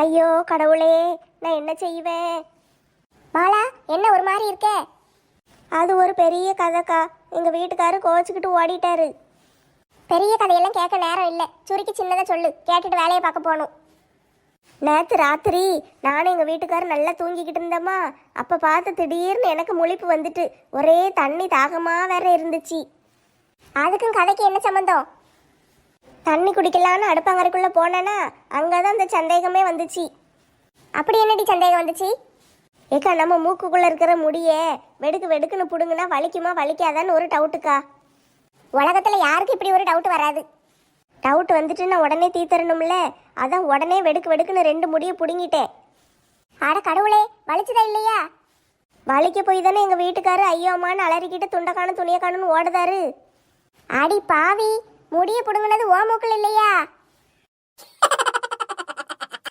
ஐயோ கடவுளே, நான் என்ன செய்வேன்? மாலா, என்ன ஒரு மாதிரி இருக்கே? அது ஒரு பெரிய கதைக்கா. எங்கள் வீட்டுக்காரரு கோச்சிக்கிட்டு ஓடிட்டாரு. பெரிய கதையெல்லாம் கேட்க நேரம் இல்லை, சுருக்கி சின்னதாக சொல்லு, கேட்டுட்டு வேலையை பார்க்க போகணும். நேற்று ராத்திரி நானும் எங்கள் வீட்டுக்காரர் நல்லா தூங்கிக்கிட்டு இருந்தோமா, அப்போ பார்த்து திடீர்னு எனக்கு முழிப்பு வந்துட்டு ஒரே தண்ணி தாகமாக வேற இருந்துச்சு. அதுக்கும் கதைக்கு என்ன சம்மந்தம்? தண்ணி குடிக்கலான்னு அடுப்பங்கரைக்குள்ளே போனேன்னா அங்கே தான் அந்த சந்தேகமே வந்துச்சு. அப்படி என்னடி சந்தேகம் வந்துச்சு? ஏக்கா, நம்ம மூக்குக்குள்ளே இருக்கிற முடிய வெடுக்கு வெடுக்குன்னு பிடுங்குனா வலிக்குமா வலிக்காதான்னு ஒரு டவுட்டுக்கா. உலகத்தில் யாருக்கு இப்படி ஒரு டவுட் வராது? டவுட் வந்துட்டு நான் உடனே தீத்தரணும்ல, அதான் உடனே வெடுக்கு வெடுக்குன்னு 2 முடியை பிடுங்கிட்டேன். ஆட கடவுளே, வலிச்சுதா இல்லையா? வலிக்க போய் தானே எங்கள் வீட்டுக்காரு ஐயோ அம்மான்னு அலறிக்கிட்டு துண்டை காணும் துணியை காணும்னு ஓடுதாரு. அடி பாவி, முடியை பிடுங்கினது ஓ மூக்கில் இல்லையா?